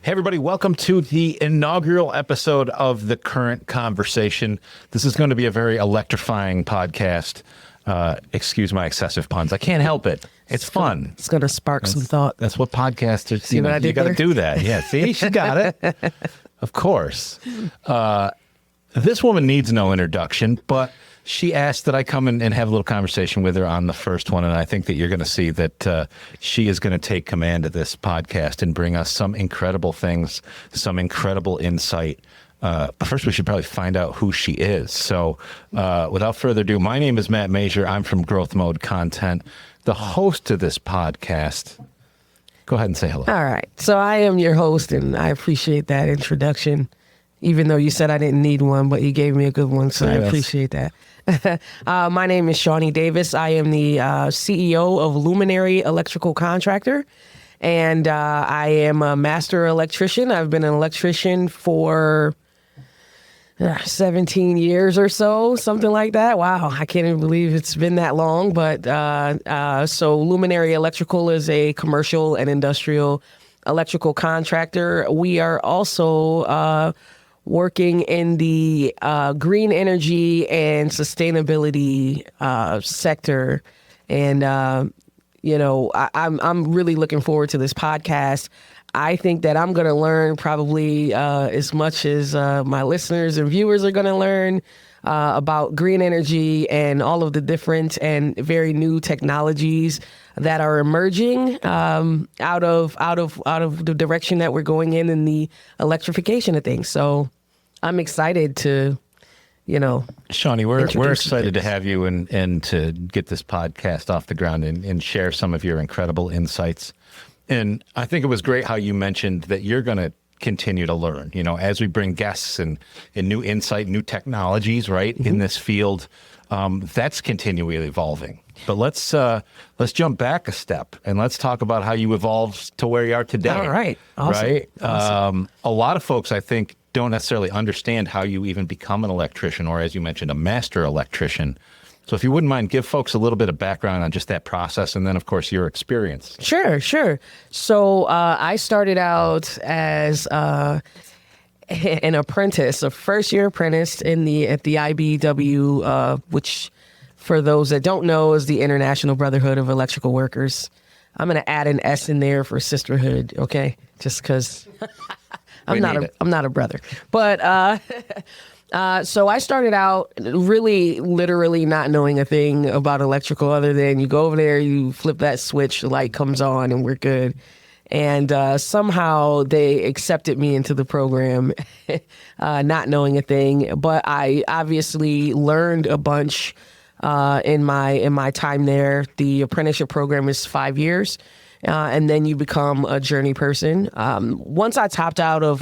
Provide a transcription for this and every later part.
Hey, everybody, welcome to the inaugural episode of The Current Conversation. This is going to be a very electrifying podcast. Excuse my excessive puns. I can't help it. It's fun. It's going to spark some thought. That's what podcasters, See what I did you got to there? do that. Yeah, see, she got it. Of course. This woman needs no introduction, but she asked that I come and have a little conversation with her on the first one, and I think that you're going to see that she is going to take command of this podcast and bring us some incredible things, some incredible insight. But first, we should probably find out who she is. So without further ado, my name is Matt Major. I'm from Growth Mode Content, the host of this podcast. Go ahead and say hello. All right. So I am your host, and I appreciate that introduction, even though you said I didn't need one, but you gave me a good one, so Yes. I appreciate that. My name is Shawni Davis. I am the CEO of Luminary Electrical Contractor, and I am a master electrician. I've been an electrician for 17 years or so, something like that. Wow, I can't even believe it's been that long. But so Luminary Electrical is a commercial and industrial electrical contractor. We are also working in the green energy and sustainability sector. And, I'm really looking forward to this podcast. I think that I'm going to learn probably as much as my listeners and viewers are going to learn about green energy and all of the different and very new technologies that are emerging out of the direction that we're going in the electrification of things. So I'm excited to, Shawni, we're introduce excited to you. have you and to get this podcast off the ground and share some of your incredible insights. And I think it was great how you mentioned that you're going to continue to learn, as we bring guests and new insight, new technologies, right, in this field. That's continually evolving. But let's jump back a step and let's talk about how you evolved to where you are today. All right. Awesome. Right. Awesome. A lot of folks, I think, don't necessarily understand how you even become an electrician, or as you mentioned, a master electrician. So if you wouldn't mind, give folks a little bit of background on just that process and then, of course, your experience. Sure. So I started out as an apprentice, a first-year apprentice at the IBEW, which, for those that don't know, is the International Brotherhood of Electrical Workers. I'm going to add an S in there for sisterhood, okay? Just because I'm not a brother. But so I started out really literally not knowing a thing about electrical other than you go over there, you flip that switch, the light comes on, and we're good. And somehow they accepted me into the program, not knowing a thing. But I obviously learned a bunch in my time there. The apprenticeship program is 5 years. And then you become a journey person. Once I topped out of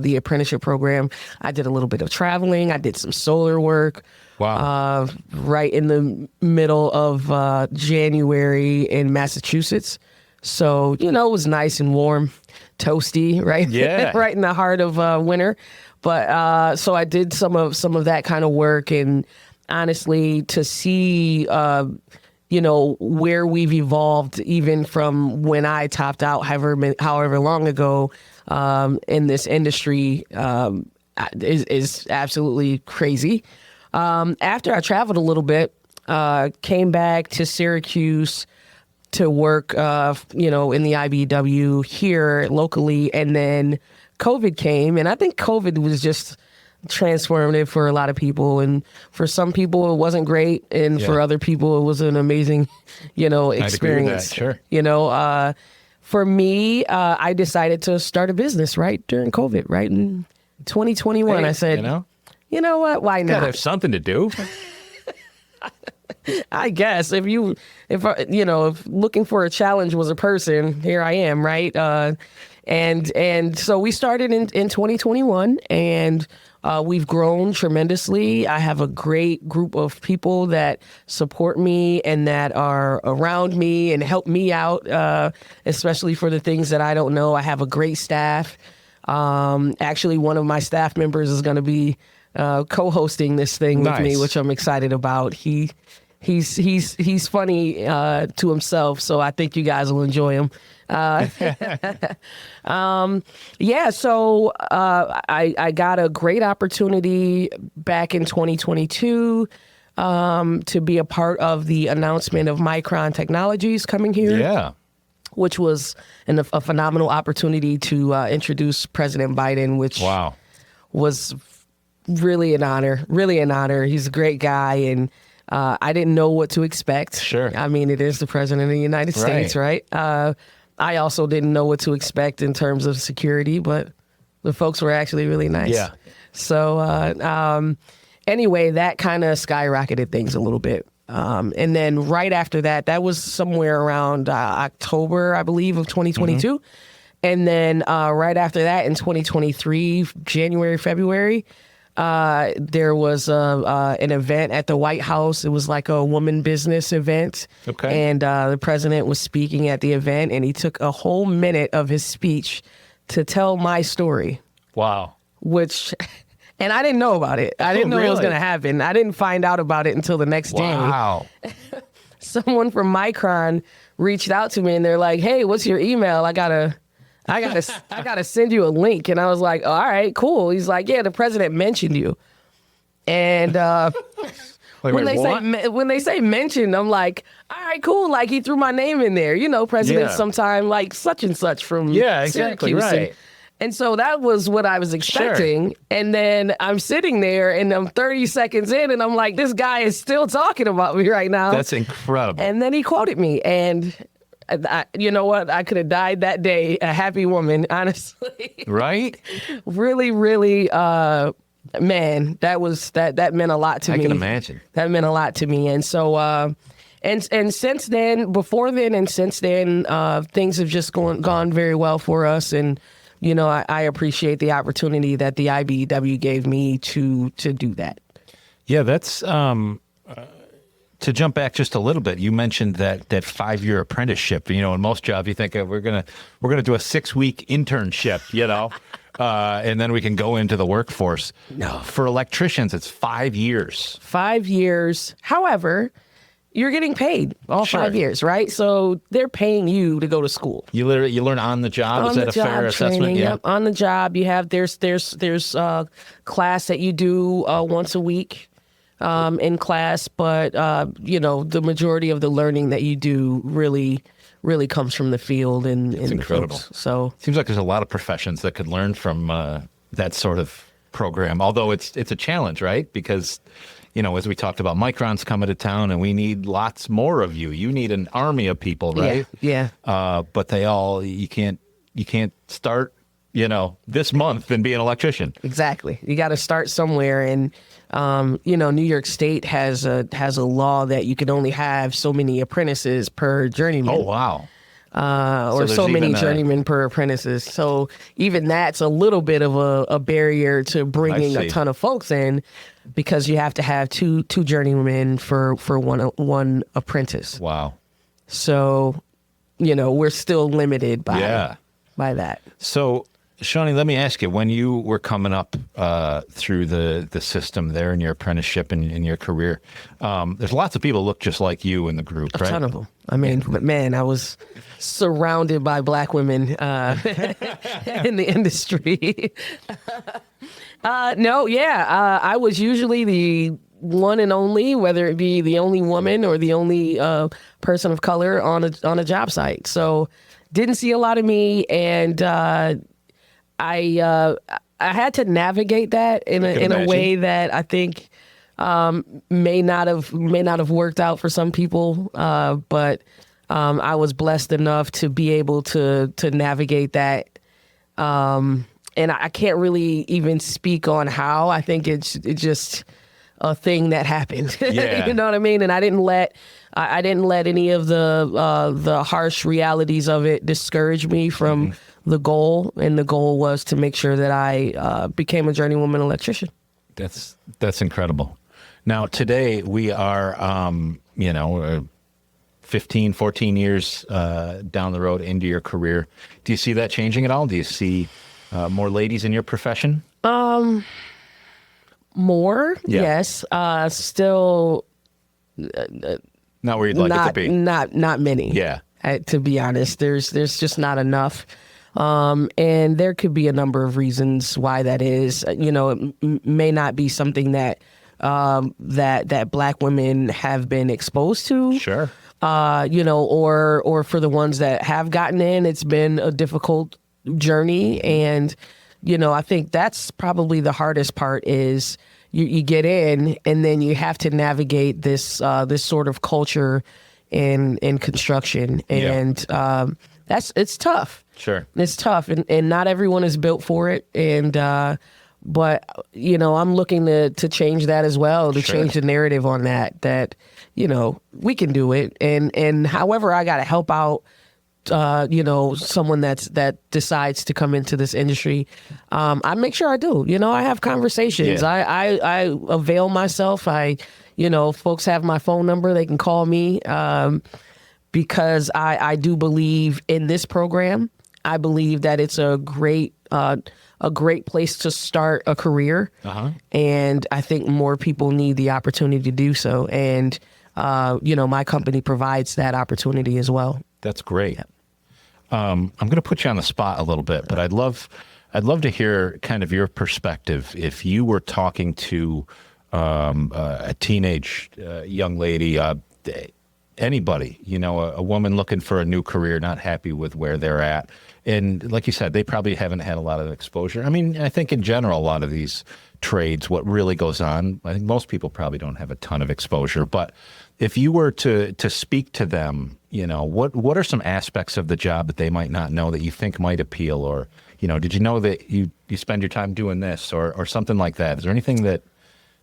the apprenticeship program, I did a little bit of traveling. I did some solar work. Wow. Right in the middle of January in Massachusetts. So, it was nice and warm, toasty, right? Yeah. Right in the heart of winter. But so I did some of that kind of work, and honestly, to see where we've evolved even from when I topped out however long ago in this industry is absolutely crazy. After I traveled a little bit, came back to Syracuse to work, in the IBEW here locally, and then COVID came, and I think COVID was just transformative for a lot of people, and for some people it wasn't great, and for other people it was an amazing experience. I'd agree with that, sure. For me, I decided to start a business right during COVID, right in 2021. Hey, I said, you know what, why not? Gotta have something to do. I guess if looking for a challenge was a person, here I am, right? And so we started in 2021, and we've grown tremendously. I have a great group of people that support me and that are around me and help me out, especially for the things that I don't know. I have a great staff. Actually, one of my staff members is going to be co-hosting this thing with me, Nice. which I'm excited about. he's funny to himself, so I think you guys will enjoy him. Yeah, so I got a great opportunity back in 2022 to be a part of the announcement of Micron Technologies coming here. Yeah. Which was a phenomenal opportunity to introduce President Biden, which Wow. was really an honor, really an honor. He's a great guy, and I didn't know what to expect. Sure. I mean, it is the President of the United States, right? I also didn't know what to expect in terms of security, but the folks were actually really nice. Yeah. So anyway, that kind of skyrocketed things a little bit. And then right after that, that was somewhere around October, I believe, of 2022. And then right after that, in 2023, January, February, there was an event at the White House. It was like a woman business event. Okay. And the president was speaking at the event, and he took a whole minute of his speech to tell my story. Wow. Which, and I didn't know about it. I didn't know it was really? going to happen. I didn't find out about it until the next day. Wow. Someone from Micron reached out to me, and they're like, "Hey, what's your email? I gotta send you a link." And I was like, "All right, cool." He's like, "Yeah, the president mentioned you." And when they say mentioned, I'm like, "All right, cool." Like, he threw my name in there. You know, president sometime like such and such from exactly Syracuse. right. And so that was what I was expecting. Sure. And then I'm sitting there, and I'm 30 seconds in, and I'm like, this guy is still talking about me right now. That's incredible. And then he quoted me, and you know what? I could have died that day a happy woman, honestly. Right? Really, really, man, that meant a lot to me. I can imagine. That meant a lot to me. And so, and since then, before then and since then, things have just gone very well for us. And, you know, I appreciate the opportunity that the IBEW gave me to do that. Yeah, that's to jump back just a little bit. You mentioned that 5-year apprenticeship. You know, in most jobs, you think we're gonna do a 6-week internship. You know, and then we can go into the workforce. No, for electricians, it's 5 years. 5 years. However, you're getting paid all 5 years, right? So they're paying you to go to school. You learn on the job. Is that a fair assessment? Yeah, yep. On the job. You have there's class that you do once a week in class, but you know, the majority of the learning that you do really comes from the field and it's incredible. So seems like there's a lot of professions that could learn from that sort of program. Although it's a challenge, right? Because, you know, as we talked about, Micron's coming to town, and we need lots more of you. You need an army of people, right? Yeah. But you can't start, you know, this month and be an electrician. Exactly. You got to start somewhere, and you know, New York State has a law that you can only have so many apprentices per journeyman. Oh, wow. Or so many journeymen per apprentices. So even that's a little bit of a barrier to bringing a ton of folks in, because you have to have two journeymen for one apprentice. Wow. So, you know, we're still limited by that. So, Shawni, let me ask you, when you were coming up through the system there in your apprenticeship and in your career, there's lots of people look just like you in the group, right? A ton of them. I mean, but man, I was surrounded by Black women in the industry. I was usually the one and only, whether it be the only woman or the only person of color on a job site. So didn't see a lot of me, and I had to navigate that in a way that I think may not have worked out for some people, but I was blessed enough to be able to navigate that. And I can't really even speak on how. I think it's just a thing that happened. Yeah. You know what I mean? And I didn't let any of the harsh realities of it discourage me from the goal. And the goal was to make sure that I became a journeywoman electrician. That's incredible. Now, today we are, 15, 14 years down the road into your career. Do you see that changing at all? Do you see more ladies in your profession? More, yes. Still Not where you'd like it to not be. not many. Yeah. To be honest, there's just not enough. And there could be a number of reasons why that is. You know, it may not be something that that Black women have been exposed to. Sure. You know, or for the ones that have gotten in, it's been a difficult journey. And, you know, I think that's probably the hardest part is you get in and then you have to navigate this this sort of culture in construction. And it's tough. Sure. It's tough, and not everyone is built for it. And but you know, I'm looking to change that as well, to change the narrative on that you know, we can do it. And however I got to help out, you know, someone that decides to come into this industry, I make sure I do. You know, I have conversations. Yeah. I avail myself. You know, folks have my phone number. They can call me because I do believe in this program. I believe that it's a great place to start a career. And I think more people need the opportunity to do so. And, you know, my company provides that opportunity as well. That's great. I'm going to put you on the spot a little bit, but I'd love to hear kind of your perspective. If you were talking to a teenage young lady, anybody, you know, a woman looking for a new career, not happy with where they're at. And like you said, they probably haven't had a lot of exposure. I mean, I think in general, a lot of these trades, what really goes on, I think most people probably don't have a ton of exposure. But if you were to speak to them, you know, what are some aspects of the job that they might not know that you think might appeal? Or, you know, did you know that you spend your time doing this or something like that? Is there anything that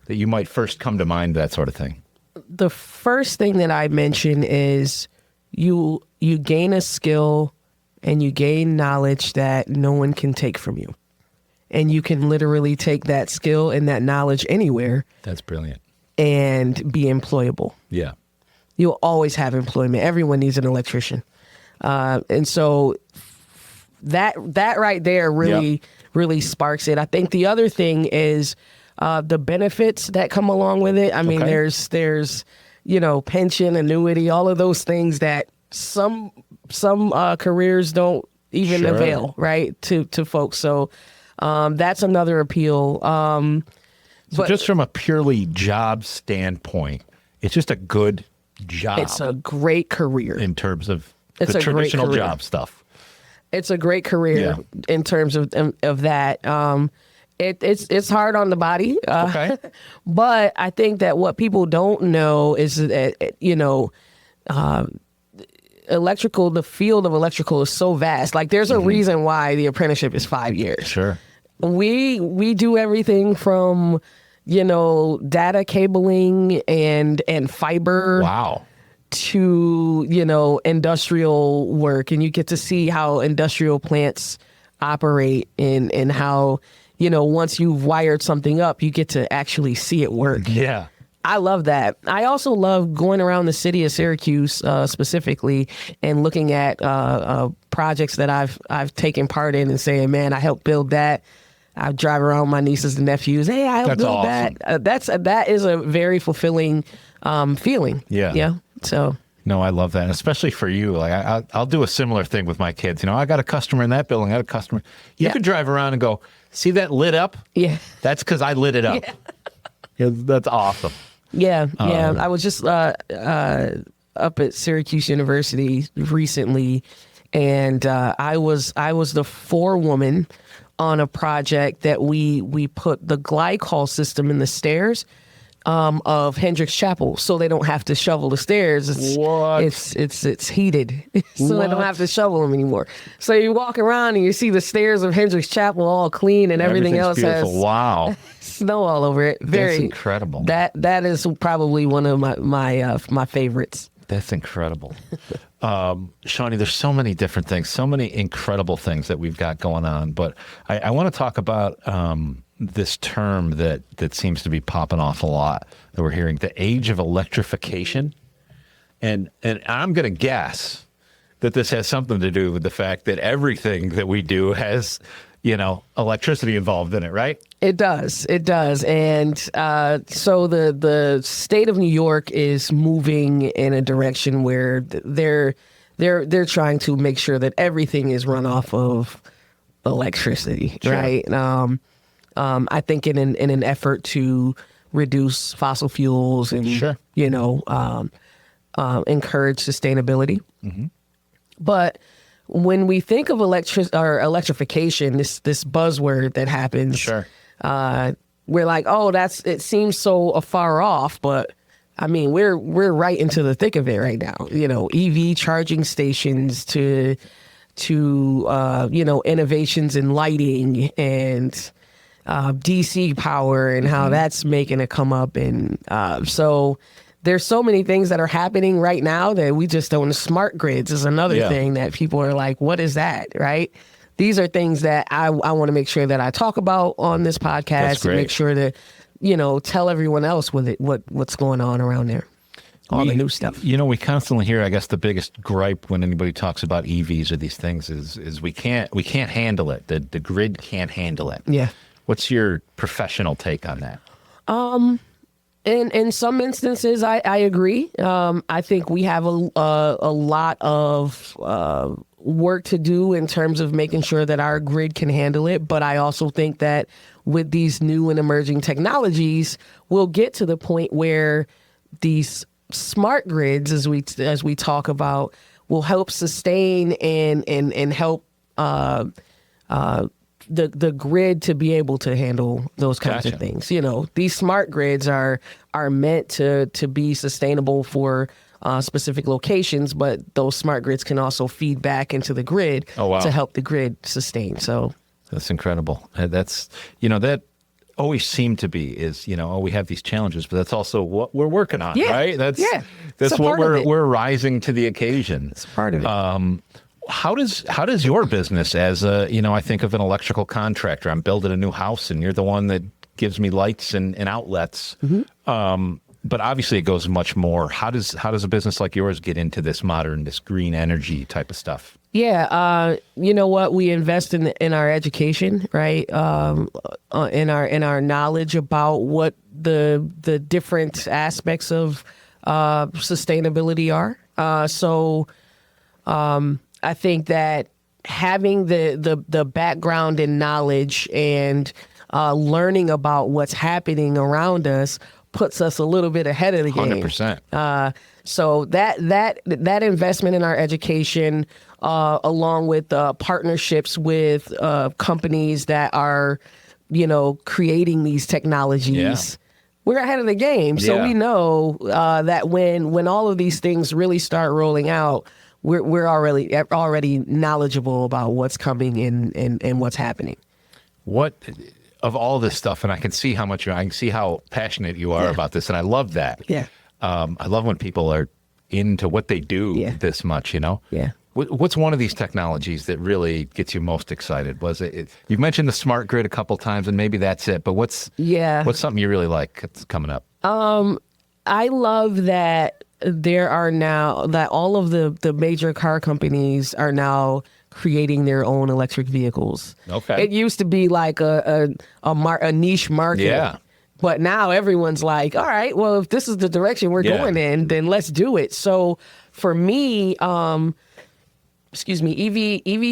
you might first come to mind, that sort of thing? The first thing that I mention is you gain a skill and you gain knowledge that no one can take from you. And you can literally take that skill and that knowledge anywhere. That's brilliant. And be employable. Yeah. You'll always have employment. Everyone needs an electrician. And so that right there really sparks it. I think the other thing is the benefits that come along with it. I mean, there's, you know, pension, annuity, all of those things that some careers don't even avail, right, to folks. So that's another appeal. So but just from a purely job standpoint, it's just a good job. It's a great career in terms of the traditional job stuff. It's a great career in terms of that. It's hard on the body, but I think that what people don't know is that, you know, the field of electrical is so vast. Like there's a reason why the apprenticeship is 5 years. Sure. We do everything from, you know, data cabling and fiber. Wow. To, you know, industrial work, and you get to see how industrial plants operate and how, you know, once you've wired something up, you get to actually see it work. Yeah. I love that. I also love going around the city of Syracuse specifically and looking at projects that I've taken part in and saying, man, I helped build that. I drive around with my nieces and nephews. Hey, I helped build that. That is a very fulfilling feeling. Yeah. Yeah. So. No, I love that, and especially for you. Like I'll do a similar thing with my kids. You know, I got a customer in that building. I got a customer. You could drive around and go, see that lit up? Yeah. That's because I lit it up. Yeah. That's awesome. Yeah, yeah. I was just up at Syracuse University recently, and I was the forewoman on a project that we put the glycol system in the stairs of Hendricks Chapel, so they don't have to shovel the stairs. It's heated, so they don't have to shovel them anymore. So you walk around and you see the stairs of Hendricks Chapel all clean, and everything else beautiful. has snow all over it. That's incredible. That is probably one of my favorites. That's incredible. Shawni, there's so many different things, so many incredible things that we've got going on. But I want to talk about this term that seems to be popping off a lot that we're hearing, the age of electrification. And I'm going to guess that this has something to do with the fact that everything that we do has, you know, electricity involved in it, right? It does. It does. And so the state of New York is moving in a direction where they're trying to make sure that everything is run off of electricity, Sure. right? I think in an effort to reduce fossil fuels and Sure. encourage sustainability. But when we think of electrification, this buzzword that happens, Sure. we're like, oh, it seems so far off, but I mean, we're right into the thick of it right now. EV charging stations to innovations in lighting and DC power and how that's making it come up. And so there's so many things that are happening right now that we just don't. Smart grids is another thing that people are like, what is that, right? These are things that I want to make sure that I talk about on this podcast and make sure that, tell everyone else what's going on around there. All the new stuff. We constantly hear, I guess, the biggest gripe when anybody talks about EVs or these things is we can't handle it. The grid can't handle it. Yeah. What's your professional take on that? In some instances, I agree. I think we have a lot of work to do in terms of making sure that our grid can handle it. But I also think that with these new and emerging technologies, we'll get to the point where these smart grids, as we talk about, will help sustain and help the grid to be able to handle those kinds of things. These smart grids are meant to be sustainable for specific locations, but those smart grids can also feed back into the grid to help the grid sustain. So that's incredible. That's that always seemed to be is we have these challenges, but that's also what we're working on, right? That's what we're rising to the occasion. It's part of it. How does your business as I think of an electrical contractor, I'm building a new house and you're the one that gives me lights and outlets. But obviously it goes much more. How does a business like yours get into this green energy type of stuff? Yeah. You know what? We invest in our education, right? In our knowledge about what the different aspects of sustainability are. I think that having the background and knowledge and learning about what's happening around us puts us a little bit ahead of the game. 100%. So that investment in our education, along with partnerships with companies that are, creating these technologies, we're ahead of the game. So we know that when all of these things really start rolling out, we're already knowledgeable about what's coming and what's happening. What of all this stuff, and I can see how passionate you are about this, and I love that. Yeah. I love when people are into what they do this much. Yeah. What's one of these technologies that really gets you most excited? Was it you've mentioned the smart grid a couple times, and maybe that's it. But what's something you really like that's coming up? I love that there are now that all of the major car companies are now creating their own electric vehicles. Okay. It used to be like a niche market. Yeah. But now everyone's like, all right, well, if this is the direction we're going in, then let's do it. So for me, EV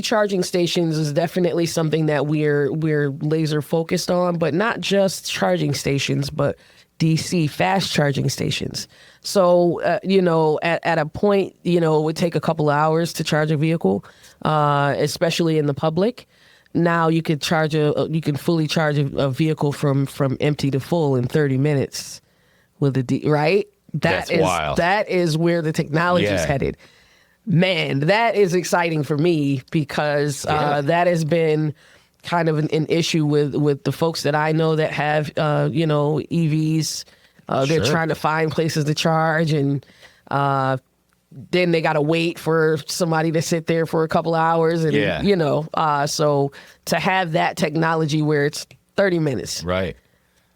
charging stations is definitely something that we're laser focused on, but not just charging stations, but DC fast charging stations. So, at a point, it would take a couple of hours to charge a vehicle, especially in the public. Now you could fully charge a vehicle from empty to full in 30 minutes with right? That's wild. That is where the technology is headed. Man, that is exciting for me because that has been kind of an issue with the folks that I know that have, EVs. They're trying to find places to charge, and then they got to wait for somebody to sit there for a couple hours. And, so to have that technology where it's 30 minutes. Right.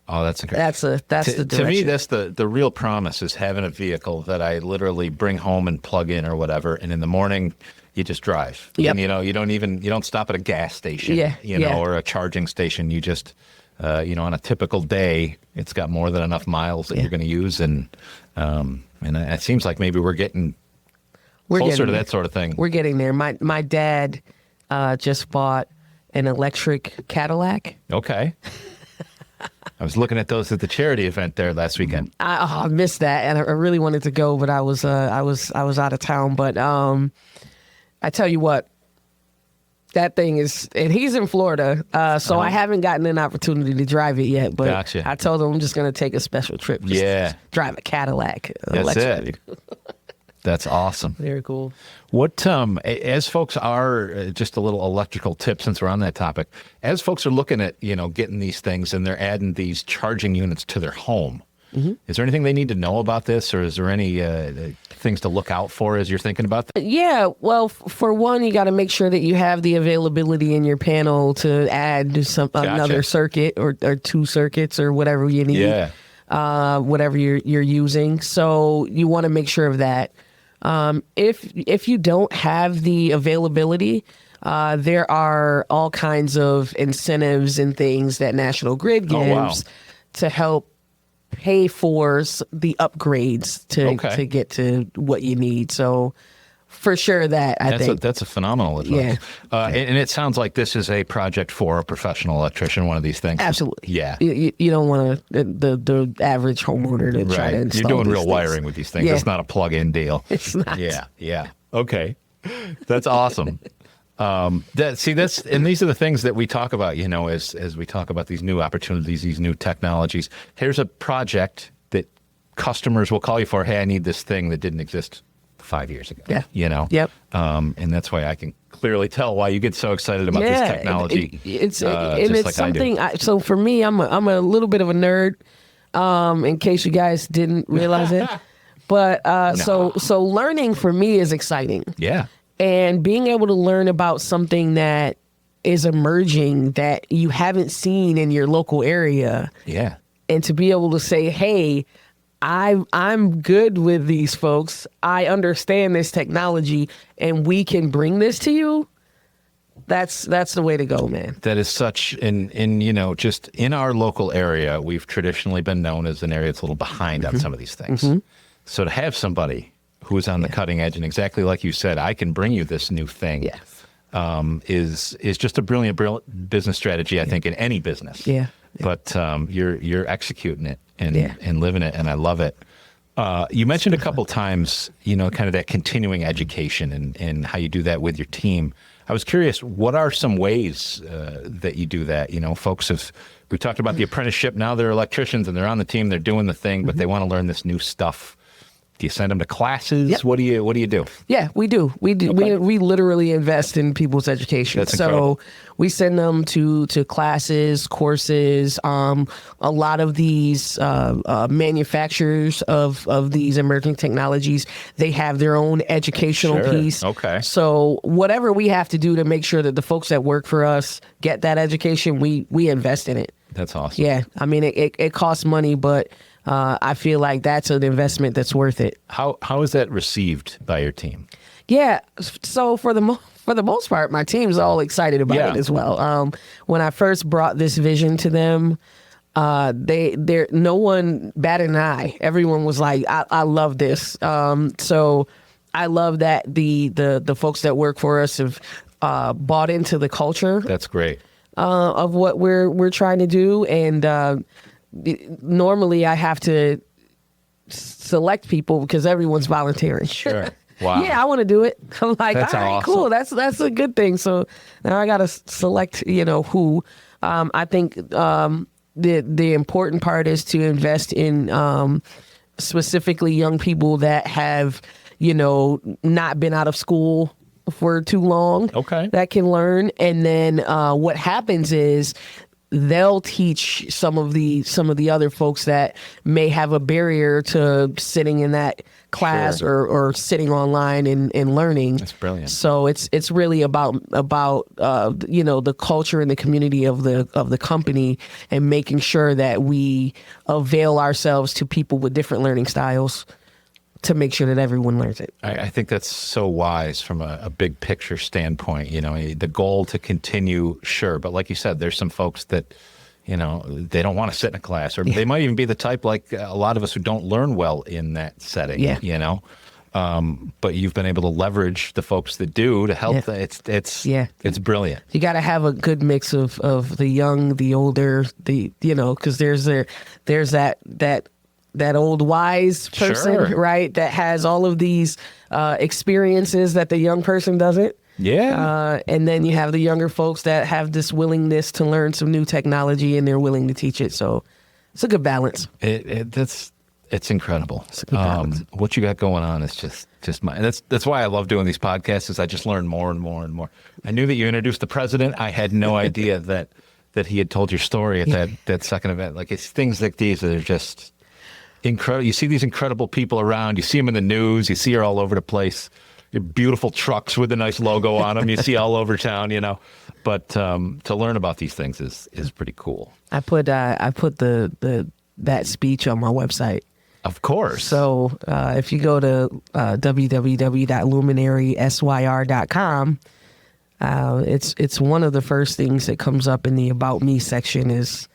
Oh, that's incredible. That's the direction. To me, that's the real promise is having a vehicle that I literally bring home and plug in or whatever. And in the morning, you just drive. Yep. And, you don't stop at a gas station, or a charging station. You just on a typical day, it's got more than enough miles that you're going to use. And it seems like maybe we're getting closer to that sort of thing. We're getting there. My dad just bought an electric Cadillac. Okay. I was looking at those at the charity event there last weekend. I missed that, and I really wanted to go, but I was out of town. But I tell you what, that thing is, and he's in Florida, so I haven't gotten an opportunity to drive it yet. But Gotcha. I told him I'm just going to take a special trip. Drive a Cadillac. That's it. That's awesome. Very cool. What, as folks are, just a little electrical tip since we're on that topic, as folks are looking at, getting these things and they're adding these charging units to their home, is there anything they need to know about this, or is there any things to look out for as you're thinking about that? Yeah, well, for one, you got to make sure that you have the availability in your panel to add another circuit or two circuits or whatever you need. Yeah. Whatever you're using. So you want to make sure of that. If you don't have the availability, there are all kinds of incentives and things that National Grid gives to help pay for the upgrades to get to what you need. So for sure that's a phenomenal advice. Yeah. And it sounds like this is a project for a professional electrician, one of these things. Absolutely. Yeah. You don't want the average homeowner to try to install. You're doing real wiring with these things. Yeah. It's not a plug-in deal. It's not. Yeah. Okay. That's awesome. And these are the things that we talk about, as we talk about these new opportunities, these new technologies. Here's a project that customers will call you for. Hey, I need this thing that didn't exist 5 years ago. Yeah. Yep. And that's why I can clearly tell why you get so excited about this technology. It's something. So for me, I'm a little bit of a nerd. In case you guys didn't realize it, but so learning for me is exciting. Yeah. And being able to learn about something that is emerging that you haven't seen in your local area. Yeah. And to be able to say, hey, I'm good with these folks. I understand this technology, and we can bring this to you. That's the way to go, man. That is such just in our local area, we've traditionally been known as an area that's a little behind on some of these things. So to have somebody who is on the cutting edge, and exactly like you said, I can bring you this new thing. Is just a brilliant business strategy, I think, in any business. Yeah. But you're executing it and living it, and I love it. You mentioned a couple times, kind of that continuing education and how you do that with your team. I was curious, what are some ways that you do that? We've talked about the apprenticeship. Now they're electricians and they're on the team, they're doing the thing, but they want to learn this new stuff. Do you send them to classes? Yep. What do you do? Yeah, we do. Okay. We literally invest in people's education. That's incredible. We send them to classes, courses. A lot of these manufacturers of these emerging technologies, they have their own educational piece. Okay. So whatever we have to do to make sure that the folks that work for us get that education, we invest in it. That's awesome. Yeah, I mean it costs money, but I feel like that's an investment that's worth it. How is that received by your team? Yeah, so for the most part, my team's all excited about it as well. When I first brought this vision to them, no one batted an eye. Everyone was like, "I love this." So I love that the folks that work for us have bought into the culture. That's great. Of what we're trying to do, and normally I have to select people because everyone's volunteering. Sure. Wow. Yeah, I want to do it. I'm like, that's all right, awesome. cool. That's a good thing. So now I got to select, who. I think the important part is to invest in specifically young people that have, not been out of school for too long. Okay. That can learn. And then what happens is they'll teach some of the other folks that may have a barrier to sitting in that class or sitting online and learning. That's brilliant. So it's really about the culture and the community of the company, and making sure that we avail ourselves to people with different learning styles to make sure that everyone learns it. I think that's so wise from a big picture standpoint. The goal to continue, sure, but like you said, there's some folks that, they don't want to sit in a class, or they might even be the type like a lot of us who don't learn well in that setting. Yeah. But you've been able to leverage the folks that do to help. Yeah. It's brilliant. You got to have a good mix of the young, the older, because there's that old wise person, Sure. right? That has all of these experiences that the young person doesn't. Yeah. And then you have the younger folks that have this willingness to learn some new technology, and they're willing to teach it. So it's a good balance. It's incredible. It's a good balance. What you got going on is just my. That's why I love doing these podcasts. Is I just learn more and more and more. I knew that you introduced the president. I had no idea that he had told your story at that second event. Like, it's things like these that are just incredible. You see these incredible people around. You see them in the news. You see her all over the place. Your beautiful trucks with a nice logo on them. You see all over town. But to learn about these things is pretty cool. I put that speech on my website. Of course. So if you go to www.luminarysyr.com, it's one of the first things that comes up in the About Me section is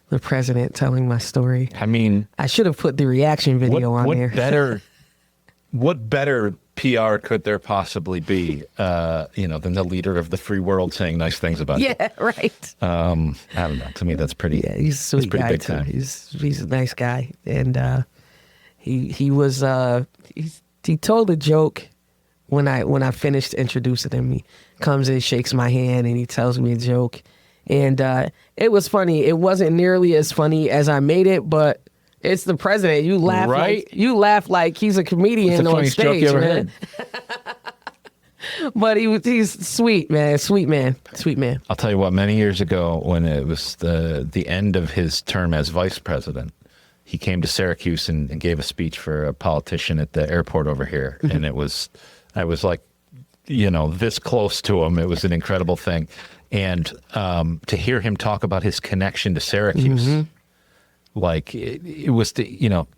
the president telling my story. I mean, I should have put the reaction video on there. What better PR could there possibly be, than the leader of the free world saying nice things about you? Yeah, right. I don't know. To me, that's pretty. Yeah, he's a sweet pretty guy big too. time. He's a nice guy, and he told a joke when I finished introducing him. He comes in, shakes my hand, and he tells me a joke, and it was funny. It wasn't nearly as funny as I made it, but it's the president. You laugh, right? Like he's a comedian on stage, man. But he's sweet, man. Sweet man. I'll tell you what. Many years ago, when it was the end of his term as vice president, he came to Syracuse and gave a speech for a politician at the airport over here, and I was like, this close to him. It was an incredible thing, and to hear him talk about his connection to Syracuse. Like it was,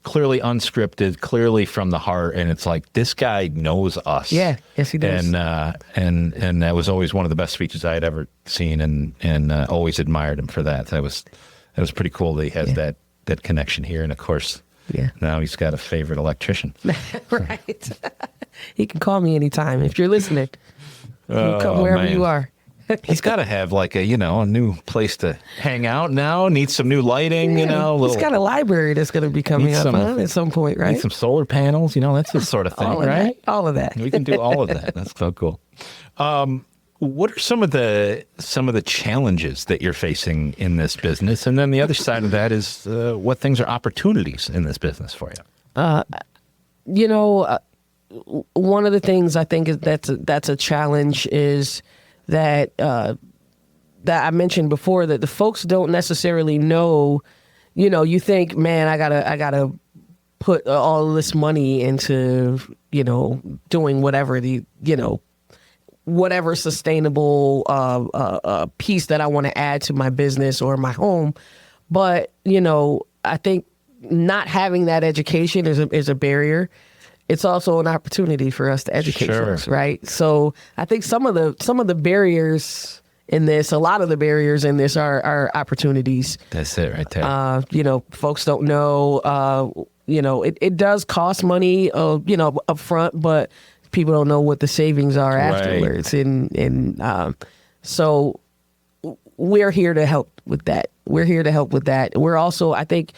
clearly unscripted, clearly from the heart, and it's like, this guy knows us. Yeah, yes, he does. And that was always one of the best speeches I had ever seen, and always admired him for that. That was pretty cool that he has that connection here, and of course, now he's got a favorite electrician. Right. He can call me anytime if you're listening. You come wherever you are. He's got to have like a new place to hang out now. Needs some new lighting, He's got a library that's going to be coming up at some point, right? Need some solar panels, that's his sort of thing, right? All of that. We can do all of that. That's so cool. What are some of the challenges that you're facing in this business? And then the other side of that is what things are opportunities in this business for you? One of the things I think that's a challenge is that I mentioned before, that the folks don't necessarily know. You think, man, I gotta put all this money into doing whatever whatever sustainable piece that I want to add to my business or my home, but I think not having that education is a barrier. It's also an opportunity for us to educate folks, right? So I think some of the barriers in this, a lot of the barriers in this are opportunities. That's it right there. Folks don't know, it does cost money, up front, but people don't know what the savings are afterwards. And so we're here to help with that. We're also, I think,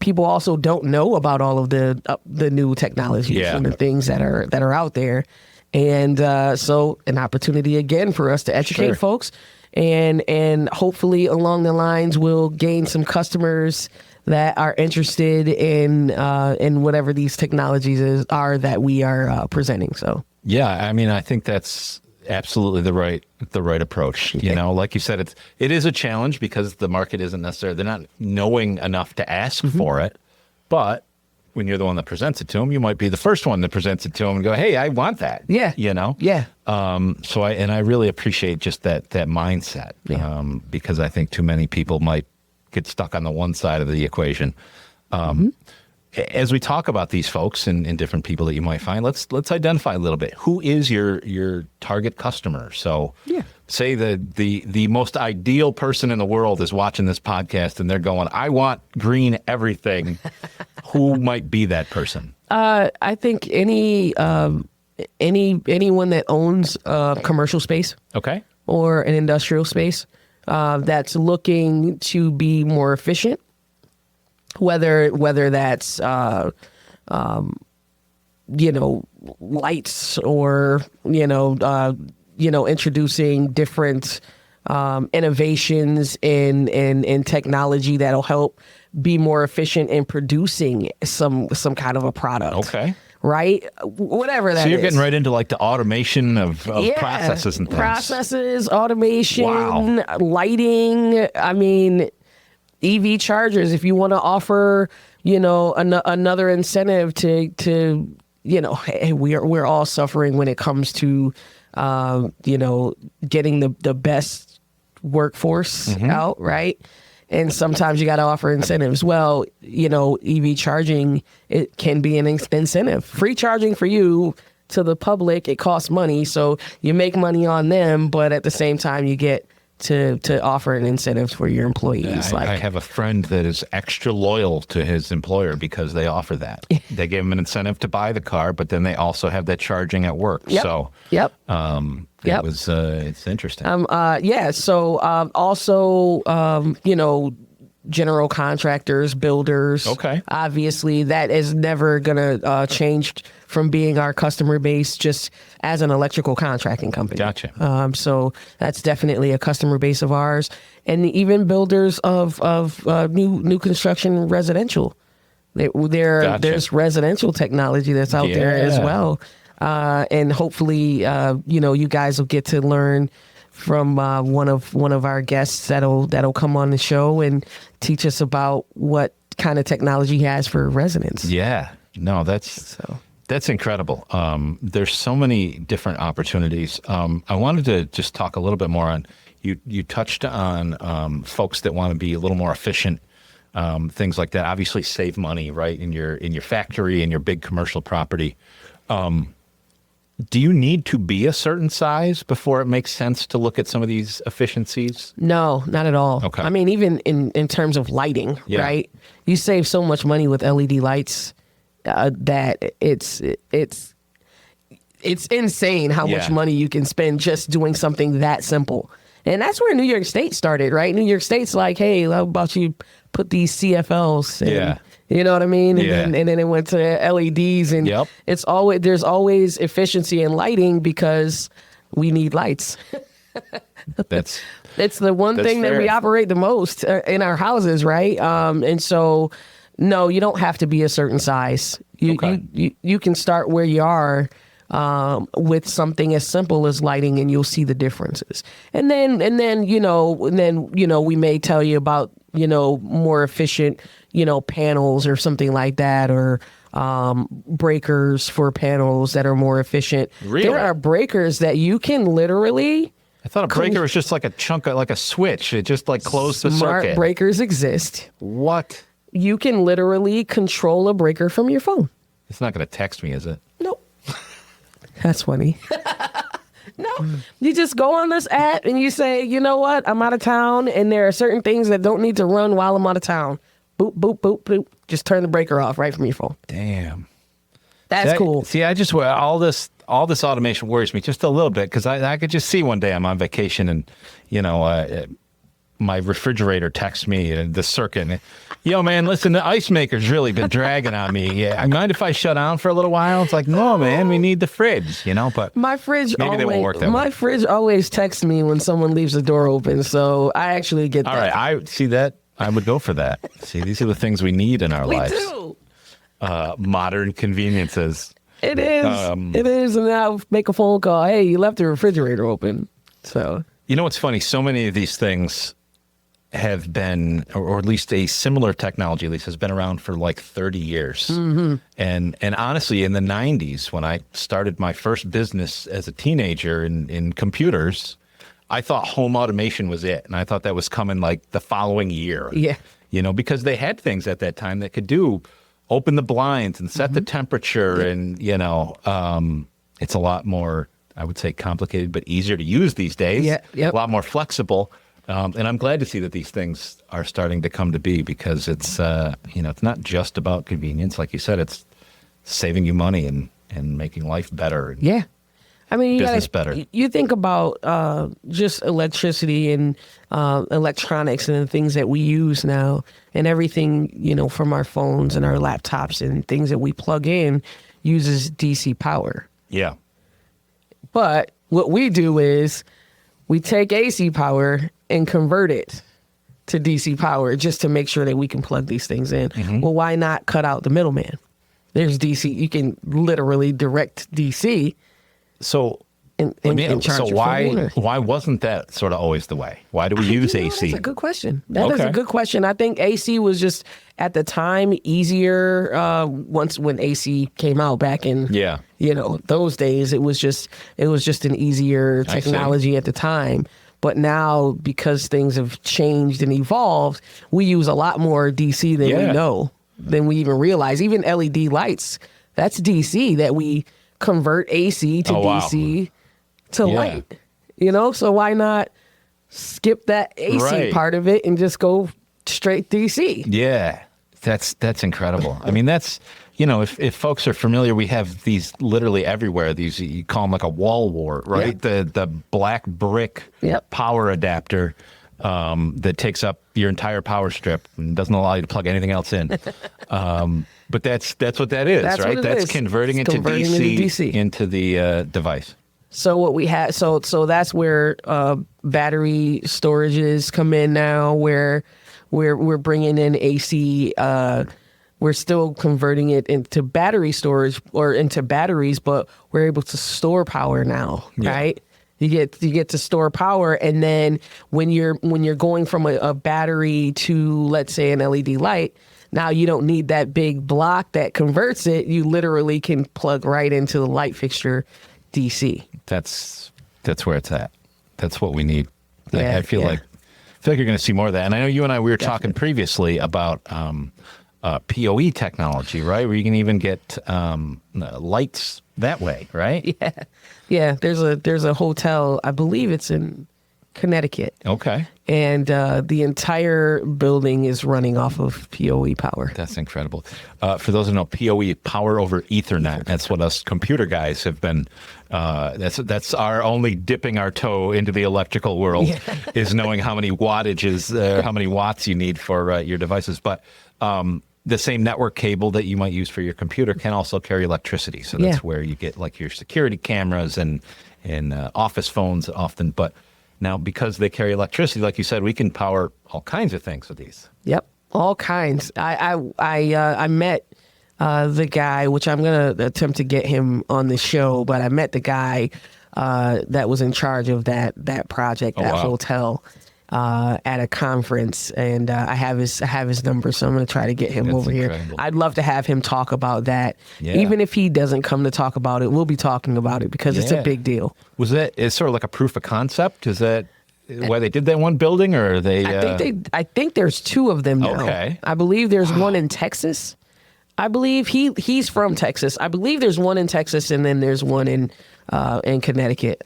people also don't know about all of the new technologies and the things that are out there, and so an opportunity again for us to educate folks, and hopefully along the lines we'll gain some customers that are interested in whatever these technologies are that we are presenting. So yeah, I mean, I think that's absolutely the right approach. Like you said, it is a challenge because the market isn't necessarily, they're not knowing enough to ask for it. But when you're the one that presents it to them, you might be the first one that presents it to them and go, "Hey, I want that." Yeah. Yeah. So I really appreciate just that mindset, because I think too many people might get stuck on the one side of the equation. as we talk about these folks and different people that you might find, let's identify a little bit. Who is your target customer? So say the most ideal person in the world is watching this podcast and they're going, I want green everything. Who might be that person? I think anyone that owns commercial space. Okay. Or an industrial space that's looking to be more efficient. Whether that's lights or introducing different innovations in technology that'll help be more efficient in producing some kind of a product. Okay. Right? Whatever that is. So you're getting right into like the automation of processes and things. Processes, automation, Wow. lighting. I mean, EV chargers, if you want to offer, another incentive to hey, we're all suffering when it comes to, getting the best workforce out, right? And sometimes you got to offer incentives. Well, EV charging, it can be an incentive. Free charging for you to the public, it costs money. So you make money on them, but at the same time, you get to offer an incentive for your employees. I have a friend that is extra loyal to his employer because they offer that. They give him an incentive to buy the car, but then they also have that charging at work. Yep. So it's interesting. So also, general contractors, builders. Okay. Obviously, that is never going to change from being our customer base just as an electrical contracting company. Gotcha. So that's definitely a customer base of ours. And even builders of new construction residential. Gotcha. There's residential technology that's out there as well. And hopefully, you guys will get to learn from one of our guests that'll come on the show and teach us about what kind of technology he has for residents. Yeah, no, that's incredible. There's so many different opportunities. I wanted to just talk a little bit more on you touched on folks that want to be a little more efficient, things like that. Obviously, save money, right, in your factory, in your big commercial property. Do you need to be a certain size before it makes sense to look at some of these efficiencies? No, not at all. Okay. I mean, even in terms of lighting, right? You save so much money with LED lights that it's insane how much money you can spend just doing something that simple. And that's where New York State started, right? New York State's like, hey, how about you put these CFLs in, you know what I mean? And then it went to LEDs, and there's always efficiency in lighting because we need lights. It's the one thing that we operate the most in our houses, right? And so, no, you don't have to be a certain size. You can start where you are with something as simple as lighting, and you'll see the differences. And then we may tell you about more efficient panels or something like that, or breakers for panels that are more efficient. Really? There are breakers that you can literally. I thought a breaker was just like a chunk of, like a switch. It just like closed the circuit. Smart breakers exist. What? You can literally control a breaker from your phone. It's not going to text me, is it? Nope. That's funny. No, you just go on this app and you say, you know what? I'm out of town, and there are certain things that don't need to run while I'm out of town. Boop, boop, boop, boop. Just turn the breaker off right from your phone. Damn. That's cool. See, I just all this automation worries me just a little bit, because I could just see one day I'm on vacation and my refrigerator texts me the circuit. And, yo, man, listen, the ice maker's really been dragging on me. Yeah, I mind if I shut down for a little while? It's like, no, man, we need the fridge, But my fridge maybe they won't work that way. My fridge always texts me when someone leaves the door open, so I actually get that. All right, I see that. I would go for that. See, these are the things we need in our lives. We do. Modern conveniences. It is. It is. And now make a phone call. Hey, you left the refrigerator open. So. You know what's funny? So many of these things have been, or at least a similar technology, at least, has been around for like 30 years. Mm-hmm. And honestly, in the 90s, when I started my first business as a teenager in computers, I thought home automation was it. And I thought that was coming like the following year. Yeah. Because they had things at that time that could do open the blinds and set the temperature, and it's a lot more, I would say, complicated but easier to use these days. Yeah, yep. A lot more flexible. And I'm glad to see that these things are starting to come to be, because it's it's not just about convenience, like you said. It's saving you money and making life better. And Yeah. I mean, business better. You think about just electricity and electronics and the things that we use now, and everything, from our phones and our laptops and things that we plug in uses DC power. Yeah. But what we do is we take AC power and convert it to DC power just to make sure that we can plug these things in. Well, why not cut out the middleman? There's DC. You can literally direct DC. So, And charge so it for water. why wasn't that sort of always the way? Why do we use AC? That's a good question. That is Okay. a good question. I think AC was just at the time easier. When AC came out back in those days, it was just an easier I see. technology at the time. But now, because things have changed and evolved, we use a lot more DC than we know, than we even realize. Even LED lights, that's DC that we convert AC to DC to light. So why not skip that AC part of it and just go straight DC? Yeah, that's incredible. I mean, that's, if folks are familiar, we have these literally everywhere. These, you call them like a wall wart, right? The black brick power adapter that takes up your entire power strip and doesn't allow you to plug anything else in. But that's what that is, That's right? what it That's is. converting It's into converting DC, into the device. So what we have, so that's where battery storages come in now, where we're bringing in AC. We're still converting it into battery storage or into batteries, but we're able to store power now, right? You get to store power, and then when you're going from a battery to, let's say, an LED light, now you don't need that big block that converts it. You literally can plug right into the light fixture DC. That's where it's at. That's what we need. Yeah, I feel like you're going to see more of that. And I know you and I, we were talking previously about PoE technology, right? Where you can even get lights that way, right? Yeah. There's a hotel, I believe it's in Connecticut. Okay. And the entire building is running off of PoE power. That's incredible. For those who know, PoE, power over Ethernet. That's what us computer guys have been. That's our only dipping our toe into the electrical world, is knowing how many wattages, how many watts you need for your devices. But the same network cable that you might use for your computer can also carry electricity. So that's where you get like your security cameras and office phones often. But now, because they carry electricity, like you said, we can power all kinds of things with these. Yep, all kinds. I met the guy, which I'm going to attempt to get him on the show, but I met the guy that was in charge of that project, that hotel, at a conference, and I have his number, so I'm going to try to get him over here. I'd love to have him talk about that. Even if he doesn't come to talk about it, we'll be talking about it because it's a big deal. Was that, it's sort of like a proof of concept? Is that why they did that one building, or are they? I think there's two of them now. Okay. I believe there's one in Texas. I believe he's from Texas. I believe there's one in Texas, and then there's one in Connecticut.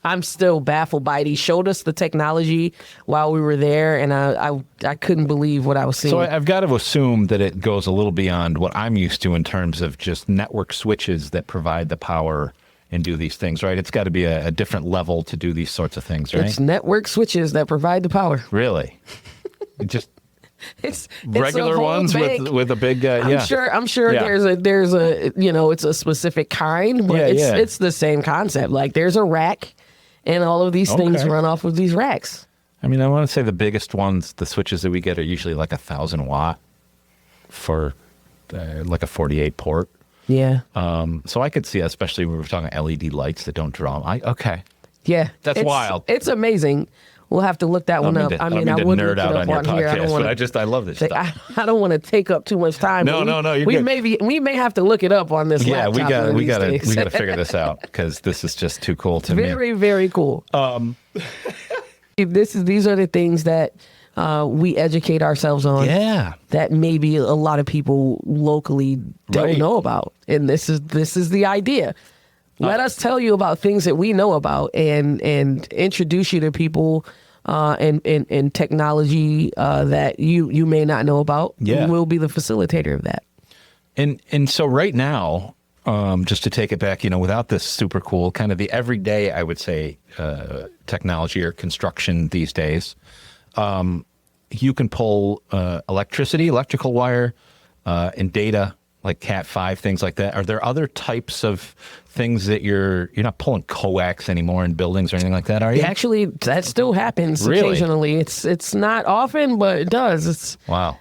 I'm still baffled by it. He showed us the technology while we were there, and I couldn't believe what I was seeing. So I've got to assume that it goes a little beyond what I'm used to in terms of just network switches that provide the power and do these things, right? It's got to be a different level to do these sorts of things, right? It's network switches that provide the power. Really? Just it's regular ones with a big I'm sure there's a it's a specific kind, but it's the same concept. Like there's a rack, and all of these things run off of these racks. I mean, I want to say the biggest ones, the switches that we get, are usually like 1,000 watt for like a 48 port. Yeah. So I could see, especially when we're talking LED lights that don't draw. Yeah. That's wild. It's amazing. We'll have to look that one up. I would nerd out on your podcast, but I love this stuff. I don't want to take up too much time. No, you're good. We may have to look it up on this. Yeah, laptop we got to figure this out because this is just too cool to me. Very, very cool. These are the things that we educate ourselves on. Yeah. That maybe a lot of people locally don't Right. know about. And this is the idea. Let us tell you about things that we know about and introduce you to people and technology that you may not know about. Yeah. We'll be the facilitator of that. And so right now, just to take it back, without this super cool kind of the everyday, I would say, technology or construction these days, you can pull electricity, electrical wire, and data like Cat5, things like that. Are there other types of things that you're not pulling coax anymore in buildings or anything like that, are you? Actually, that still happens Really? occasionally. It's not often, but it does. Wow.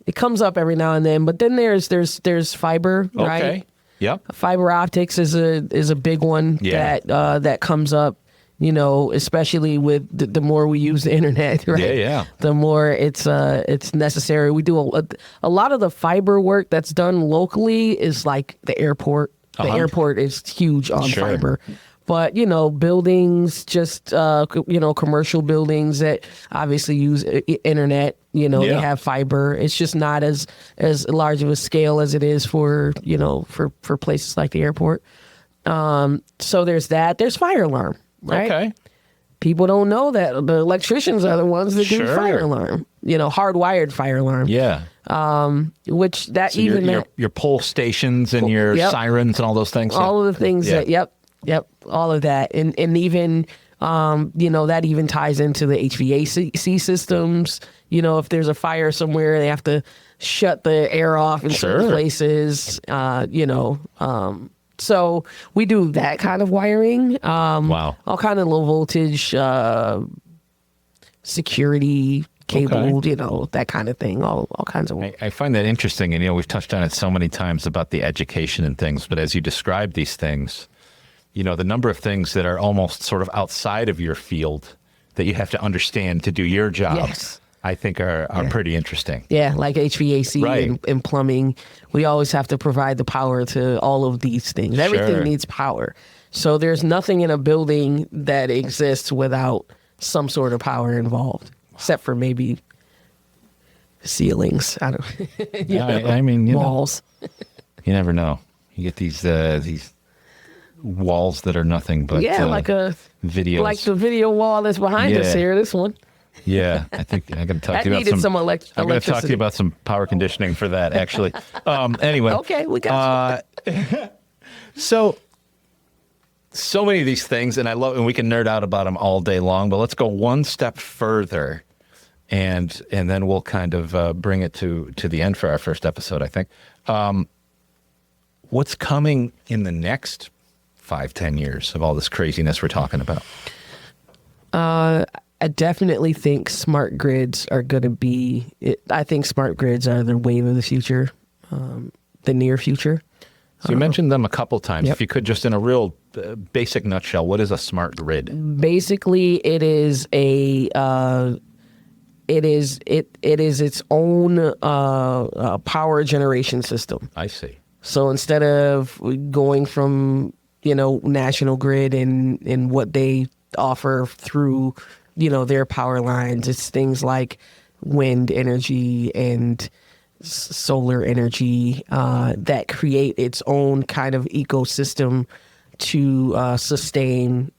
It comes up every now and then. But then there's fiber, right? Okay. Yep. Fiber optics is a big one Yeah. that comes up, especially with the more we use the internet, right? Yeah, yeah. The more it's necessary. We do a lot of the fiber work that's done locally is like the airport. The airport is huge on Sure. fiber. But, buildings, just, commercial buildings that obviously use internet, they Yeah. have fiber. It's just not as large of a scale as it is for places like the airport. So there's that. There's fire alarm, right? Okay. People don't know that the electricians are the ones that do Sure. fire alarm, hardwired fire alarm. Yeah. Which that So even your pole stations and your Yep. sirens and all those things. all of the things Yeah. that yep, all of that, and even that even ties into the HVAC systems. If there's a fire somewhere, they have to shut the air off in certain Sure. places. So we do that kind of wiring. Wow. All kind of low voltage security cable, that kind of thing. All kinds of. I find that interesting, and we've touched on it so many times about the education and things. But as you describe these things, the number of things that are almost sort of outside of your field that you have to understand to do your job, Yes. I think are pretty interesting. Yeah, like HVAC Right. and plumbing. We always have to provide the power to all of these things. Everything Sure. needs power. So there's nothing in a building that exists without some sort of power involved, except for maybe ceilings. I don't. I mean, walls. You never know. You get these walls that are nothing but like videos. like the video wall that's behind us Yeah. here. This one. Yeah, I think I'm going to talk That to you needed about some I'm going to talk to electricity. you about some power conditioning for that, actually. Anyway. Okay, we got So many of these things, and we can nerd out about them all day long. But let's go one step further, and then we'll kind of bring it to the end for our first episode, I think. What's coming in the next 5-10 years of all this craziness we're talking about? I definitely think smart grids are going to be. I think smart grids are the wave of the future, the near future. So you mentioned them a couple times. Yep. If you could, just in a real basic nutshell, what is a smart grid? Basically, it is its own power generation system. I see. So instead of going from National Grid and what they offer through their power lines, it's things like wind energy and solar energy that create its own kind of ecosystem to sustain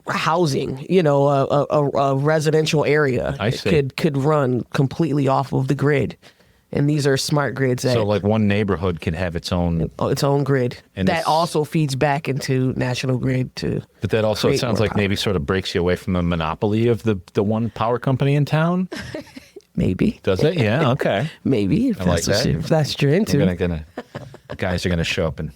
housing. A residential area I see. could run completely off of the grid. And these are smart grids that So like one neighborhood can have its own, grid And that it's- also feeds back into National Grid to. but that also, it create sounds more like power. maybe sort of breaks you away from the monopoly of the one power company in town. Maybe. Does it? Yeah. Okay. Maybe if I like that's, that. if that's what you're into. Guys are gonna show up in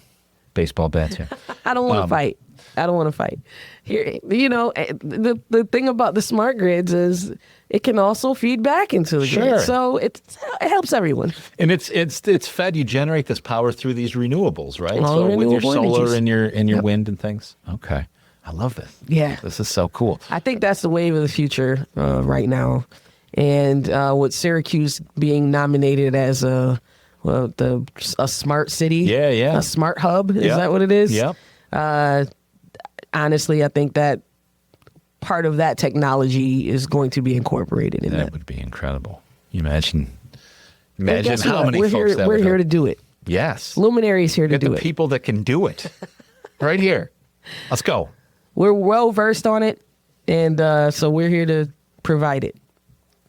baseball bats here. I don't want to fight. I don't want to fight. Here, the thing about the smart grids is it can also feed back into the Sure. grid, so it helps everyone. And it's fed. You generate this power through these renewables, right? All So with your renewable solar energies. and your Yep. wind and things. Okay, I love this. Yeah. This is so cool. I think that's the wave of the future right now, and with Syracuse being nominated as a smart city, Yeah. a smart hub. Is Yep. that what it is? Yep. Honestly, I think that part of that technology is going to be incorporated in That that. would be incredible. You imagine And guess how what? many we're folks here, that we're would here help. to do it. Yes. Luminary is here to Get do the it. people that can do it right here. Let's go. We're well versed on it, and so we're here to provide it.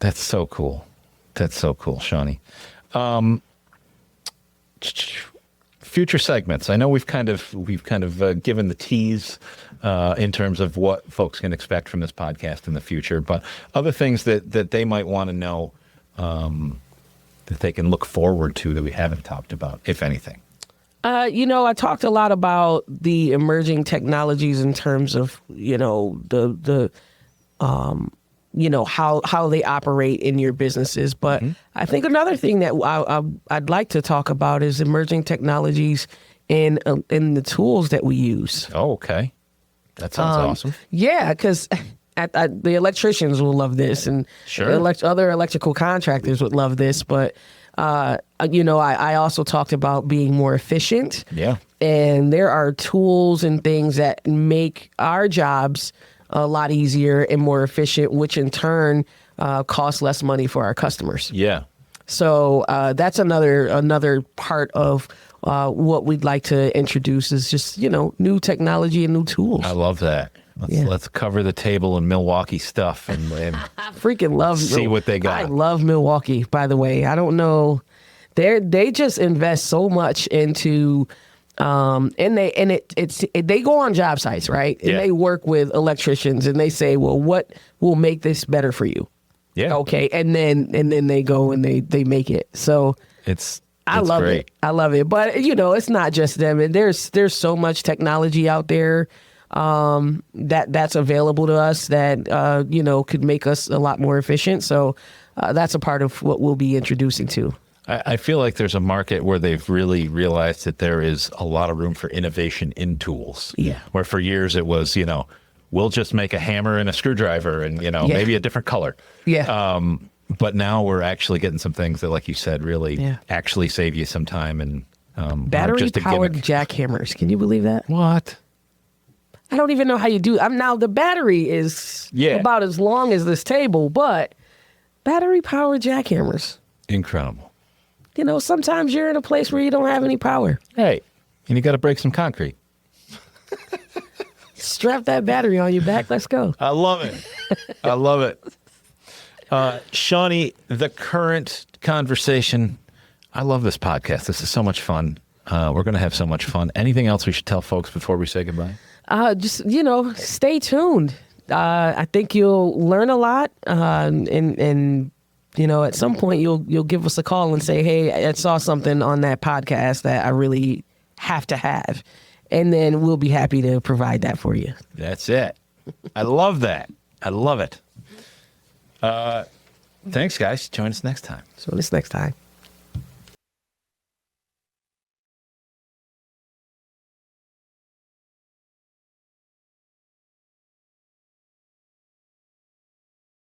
That's so cool. That's so cool, Shawni. Future segments. I know we've kind of given the tease in terms of what folks can expect from this podcast in the future, but other things that they might want to know that they can look forward to that we haven't talked about, if anything. I talked a lot about the emerging technologies in terms of, the how they operate in your businesses. But I think another thing that I'd like to talk about is emerging technologies in the tools that we use. Oh, okay. That sounds awesome. Yeah, because the electricians will love this, and Sure. other electrical contractors would love this. But I also talked about being more efficient. Yeah. And there are tools and things that make our jobs a lot easier and more efficient, which in turn costs less money for our customers. Yeah. So that's another part of what we'd like to introduce is just, new technology and new tools. I love that. Let's cover the table in Milwaukee stuff and I freaking love see what they got. I love Milwaukee, by the way. I don't know. They just invest so much into they go on job sites, right? And Yeah. they work with electricians and they say, well, what will make this better for you? Yeah. Okay. And then they go and they make it. So I love great. it. I love it. But it's not just them. And there's so much technology out there that's available to us that could make us a lot more efficient. So that's a part of what we'll be introducing to. I feel like there's a market where they've really realized that there is a lot of room for innovation in tools. Yeah. Where for years it was, we'll just make a hammer and a screwdriver and, maybe a different color. Yeah. But now we're actually getting some things that, like you said, really actually save you some time and Battery just a powered gimmick. jackhammers. Can you believe that? What? I don't even know how you do. Now the battery is about as long as this table, but battery powered jackhammers. Incredible. Sometimes you're in a place where you don't have any power. Hey, and you got to break some concrete. Strap that battery on your back. Let's go. I love it. I love it. Shawni, the current conversation. I love this podcast. This is so much fun. We're going to have so much fun. Anything else we should tell folks before we say goodbye? Just, stay tuned. I think you'll learn a lot. And at some point you'll give us a call and say, hey, I saw something on that podcast that I really have to have. And then we'll be happy to provide that for you. That's it. I love that. I love it. Thanks, guys. Join us next time. So this next time.